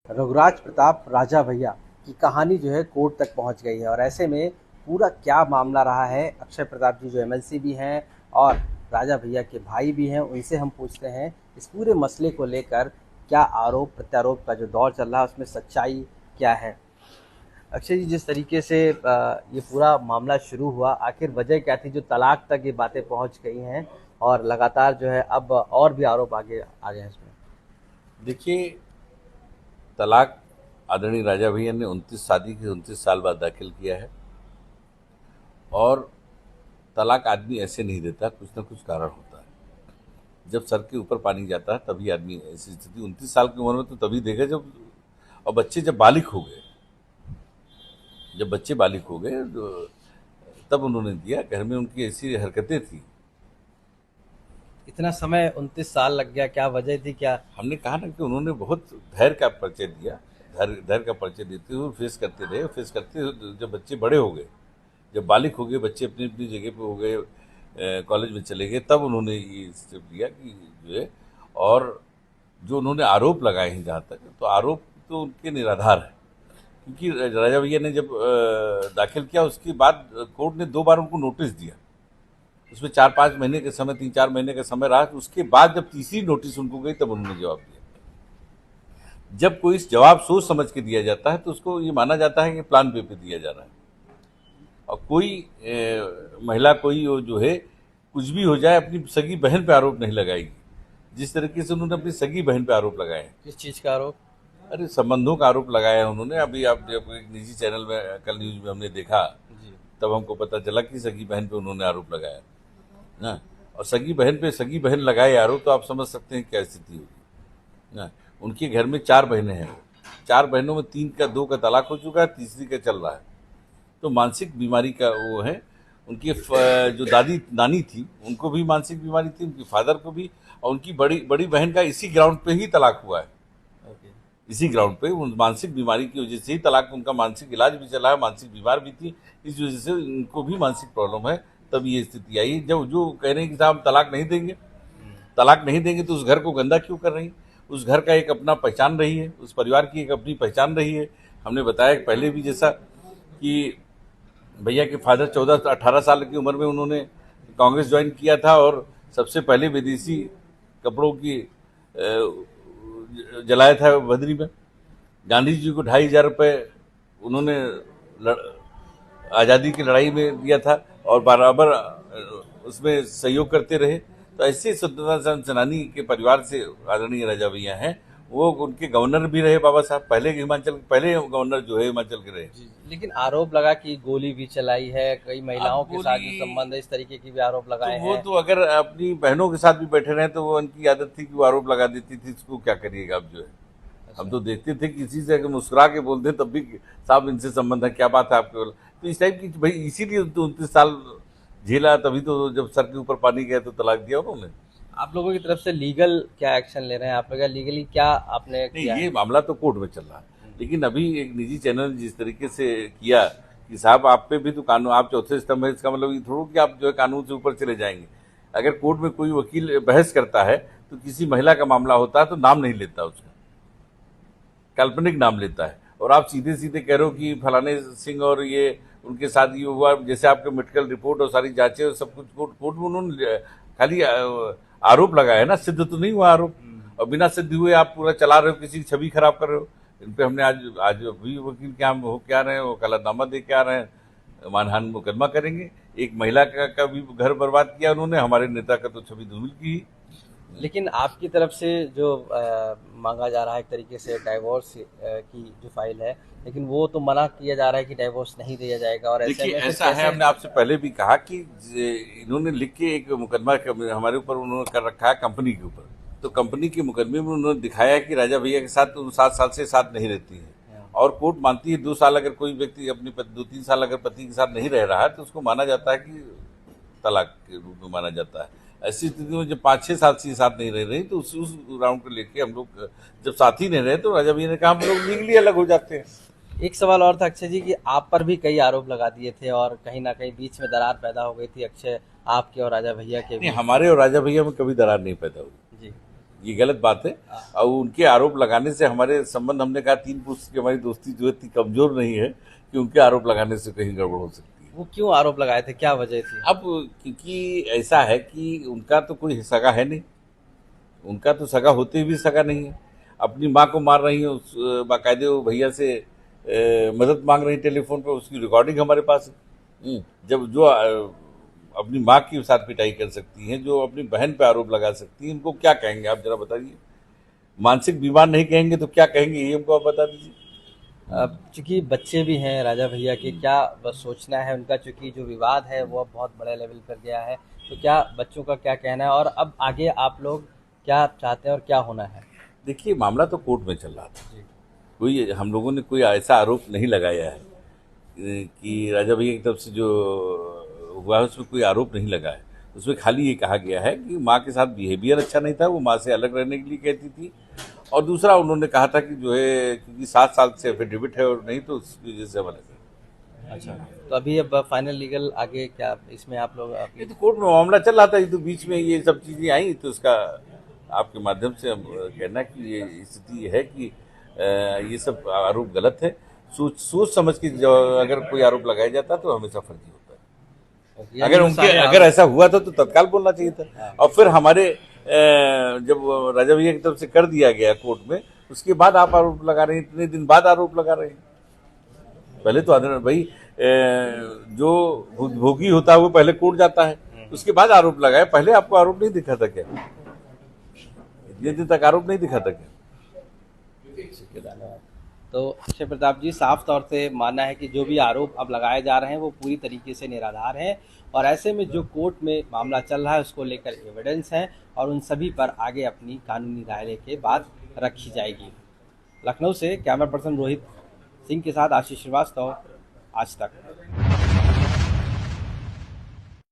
रघुराज प्रताप राजा भैया की कहानी जो है कोर्ट तक पहुंच गई है और ऐसे में पूरा क्या मामला रहा है। अक्षय प्रताप जी जो एमएलसी भी हैं और राजा भैया के भाई भी हैं, उनसे हम पूछते हैं इस पूरे मसले को लेकर क्या आरोप प्रत्यारोप का जो दौर चल रहा है उसमें सच्चाई क्या है। अक्षय जी, जिस तरीके से ये पूरा मामला शुरू हुआ, आखिर वजह क्या थी जो तलाक तक ये बातें पहुंच गई हैं और लगातार जो है अब और भी आरोप आगे आ गए हैं इसमें। देखिए, तलाक आदरणीय राजा भैया ने 29 शादी के 29 साल बाद दाखिल किया है। और तलाक आदमी ऐसे नहीं देता, कुछ ना कुछ कारण होता है। जब सर के ऊपर पानी जाता है तभी आदमी ऐसी स्थिति 29 साल की उम्र में तो तभी देखे जब, और बच्चे जब बालिग हो गए, जब बच्चे बालिग हो गए तब उन्होंने दिया। घर में उनकी ऐसी हरकतें थी। इतना समय 29 साल लग गया, क्या वजह थी क्या? हमने कहा ना कि उन्होंने बहुत धैर्य का परिचय दिया। धैर्य का परिचय देते हुए फेस करते रहे। फेस करते हुए जब बच्चे बड़े हो गए, जब बालिग हो गए, बच्चे अपनी अपनी जगह पे हो गए, कॉलेज में चले गए, तब उन्होंने ये स्टेप लिया कि जो है। और जो उन्होंने आरोप लगाए हैं, जहाँ तक तो आरोप तो उनके निराधार है। क्योंकि राजा भैया ने जब दाखिल किया उसके बाद कोर्ट ने 2 बार उनको नोटिस दिया। उसमें 4-5 महीने के समय, 3-4 महीने का समय रहा। उसके बाद जब तीसरी नोटिस उनको गई तब उन्होंने जवाब दिया। जब कोई जवाब सोच समझ के दिया जाता है तो उसको ये माना जाता है कि प्लान बी पे दिया जा रहा है। और कोई महिला कोई जो है कुछ भी हो जाए अपनी सगी बहन पे आरोप नहीं लगाएगी, जिस तरीके से उन्होंने अपनी सगी बहन पे आरोप लगाए हैं। किस चीज़ का आरोप? अरे, संबंधों का आरोप लगाया है उन्होंने। अभी आप जब एक निजी चैनल में कल न्यूज में हमने देखा जी। तब हमको पता चला कि सगी बहन पे उन्होंने आरोप लगाया ना। और सगी बहन पे सगी बहन लगाए आरोप तो आप समझ सकते हैं क्या स्थिति होगी ना। उनके घर में 4 बहनें हैं। 4 बहनों में 2 का तलाक हो चुका है, तीसरी का चल रहा है। तो मानसिक बीमारी का वो है। उनकी जो दादी नानी थी उनको भी मानसिक बीमारी थी, उनके फादर को भी। और उनकी बड़ी बड़ी बहन का इसी ग्राउंड पे ही तलाक हुआ है। ओके। इसी ग्राउंड पे उन मानसिक बीमारी की वजह से ही तलाक, उनका मानसिक इलाज भी चला है, मानसिक बीमार भी थी, इस वजह से उनको भी मानसिक प्रॉब्लम है। तब ये स्थिति आई। जब जो कह रहे हैं कि साहब तलाक नहीं देंगे, तलाक नहीं देंगे तो उस घर को गंदा क्यों कर रही है? उस घर का एक अपना पहचान रही है, उस परिवार की एक अपनी पहचान रही है। हमने बताया पहले भी जैसा कि भैया के फादर 14-18 साल की उम्र में उन्होंने कांग्रेस ज्वाइन किया था और सबसे पहले विदेशी कपड़ों की जलाया था बद्री में। गांधी जी को 2,500 रुपये उन्होंने आज़ादी की लड़ाई में दिया था और बराबर उसमें सहयोग करते रहे। तो ऐसे स्वतंत्रता सेनानी के परिवार से आदरणीय राजा भैया हैं। वो उनके गवर्नर भी रहे बाबा साहब, पहले गवर्नर जो है हिमाचल के रहे। जी, लेकिन आरोप लगा कि गोली भी चलाई है, कई महिलाओं के साथ जो संबंध है इस तरीके की भी आरोप लगाए तो वो हैं। तो अगर अपनी बहनों के साथ भी बैठे रहे तो वो उनकी आदत थी कि वो आरोप लगा देती थी। इसको क्या करिएगा अब जो है। हम तो देखते थे किसी से अगर मुस्कुरा के बोलते तब भी साहब इनसे संबंध है, क्या बात है आपके। तो इस टाइप की भाई, इसीलिए तो 29 साल झेला। तभी तो जब सर के ऊपर पानी गया तो तलाक दिया उन्होंने। आप लोगों की तरफ से लीगल क्या एक्शन ले रहे हैं? आप लोग लीगली क्या आपने नहीं, किया ये है? मामला तो कोर्ट में चल रहा है। लेकिन अभी एक निजी चैनल जिस तरीके से किया कि साहब आप पे भी तो कानून, आप चौथे स्तंभ है, इसका मतलब ये थोड़ा कि आप जो है कानून से ऊपर चले जाएंगे। अगर कोर्ट में कोई वकील बहस करता है तो किसी महिला का मामला होता है तो नाम नहीं लेता, उसका काल्पनिक नाम लेता है। और आप सीधे सीधे कह रहे हो कि फलाने सिंह और ये उनके साथ ये हुआ, जैसे आपके मेडिकल रिपोर्ट और सारी जांचें और सब कुछ कोर्ट में उन्होंने खाली आरोप लगाया है ना, सिद्ध तो नहीं हुआ आरोप। और बिना सिद्ध हुए आप पूरा चला रहे हो, किसी की छवि खराब कर रहे हो। इन पे हमने आज भी वकील क्या हो क्या रहे हैं, वो कलतनामा दे के आ रहे हैं, मानहान मुकदमा करेंगे। एक महिला का भी घर बर्बाद किया उन्होंने, हमारे नेता का तो छवि धूमिल की। लेकिन आपकी तरफ से जो मांगा जा रहा है एक तरीके से डाइवोर्स की जो फाइल है, लेकिन वो तो मना किया जा रहा है कि डाइवोर्स नहीं दिया जाएगा। और ऐसे देखिए, में फिर ऐसा है, कैसे? हमने आपसे पहले भी कहा कि इन्होंने लिख के एक मुकदमा हमारे ऊपर उन्होंने कर रखा है कंपनी के ऊपर। तो कंपनी के मुकदमे में उन्होंने दिखाया कि राजा भैया के साथ 7 साल से साथ नहीं रहती है। और कोर्ट मानती है 2 साल अगर कोई व्यक्ति अपनी 2-3 साल अगर पति के साथ नहीं रह रहा है तो उसको माना जाता है कि तलाक के रूप में माना जाता है। ऐसी स्थिति में जब 5-6 साल से साथ नहीं रह रही तो उस राउंड को लेके हम लोग जब साथ ही नहीं रहे तो राजा भैया ने कहा हम लोग लीगली अलग हो जाते हैं। एक सवाल और था अक्षय जी कि आप पर भी कई आरोप लगा दिए थे और कहीं ना कहीं बीच में दरार पैदा हो गई थी अक्षय आपके और राजा भैया के नहीं, बीच। हमारे और राजा भैया में कभी दरार नहीं पैदा हुई। जी। ये गलत बात है। और उनके आरोप लगाने से हमारे संबंध, हमने कहा 3 पुरुष की हमारी दोस्ती जो है इतनी कमजोर नहीं है कि उनके आरोप लगाने से कहीं गड़बड़ हो सकती है। वो क्यों आरोप लगाए थे, क्या वजह थी? अब क्योंकि ऐसा है कि उनका तो कोई सगा है नहीं, उनका तो सगा होते भी सगा नहीं है। अपनी माँ को मार रही है, बाकायदे वो भैया से मदद मांग रही टेलीफोन पर, उसकी रिकॉर्डिंग हमारे पास है। जब जो अपनी माँ के साथ पिटाई कर सकती हैं, जो अपनी बहन पे आरोप लगा सकती हैं, उनको क्या कहेंगे आप जरा बताइए? मानसिक बीमार नहीं कहेंगे तो क्या कहेंगे, ये हमको आप बता दीजिए। अब चूंकि बच्चे भी हैं राजा भैया के, क्या बस सोचना है उनका? चूंकि जो विवाद है वो अब बहुत बड़े लेवल पर गया है, तो क्या बच्चों का क्या कहना है और अब आगे आप लोग क्या चाहते हैं और क्या होना है? देखिए, मामला तो कोर्ट में चल रहा था, कोई हम लोगों ने कोई ऐसा आरोप नहीं लगाया है कि राजा भैया की तरफ से जो हुआ है उसमें कोई आरोप नहीं लगा है। उसमें खाली ये कहा गया है कि माँ के साथ बिहेवियर अच्छा नहीं था, वो माँ से अलग रहने के लिए कहती थी। और दूसरा उन्होंने कहा था कि जो है क्योंकि 7 साल से एफिडेविट है और नहीं तो उस वजह से हम अलग है। अच्छा, तो अभी अब फाइनल लीगल आगे क्या इसमें आप लोग ये तो कोर्ट में मामला चल रहा था, ये तो बीच में ये सब चीज़ें आई, तो उसका आपके माध्यम से हम कहना कि ये स्थिति है कि ये सब आरोप गलत है। सोच समझ के जो अगर कोई आरोप लगाया जाता तो हमेशा फर्जी होता है। अगर ऐसा हुआ था तो तत्काल बोलना चाहिए था। और फिर हमारे जब राजा भैया की तरफ से कर दिया गया कोर्ट में, उसके बाद आप आरोप लगा रहे हैं, इतने दिन बाद आरोप लगा रहे हैं। पहले तो आदरण भाई जो भोगी होता है वो पहले कोर्ट जाता है, उसके बाद आरोप लगाए। पहले आपको आरोप नहीं दिखा था क्या? इतने दिन तक आरोप नहीं दिखा था क्या? तो अक्षय प्रताप जी, साफ तौर से मानना है कि जो भी आरोप अब लगाए जा रहे हैं वो पूरी तरीके से निराधार हैं, और ऐसे में जो कोर्ट में मामला चल रहा है उसको लेकर एविडेंस है और उन सभी पर आगे अपनी कानूनी राय के बाद रखी जाएगी। लखनऊ से कैमरा पर्सन रोहित सिंह के साथ आशीष श्रीवास्तव, आज तक।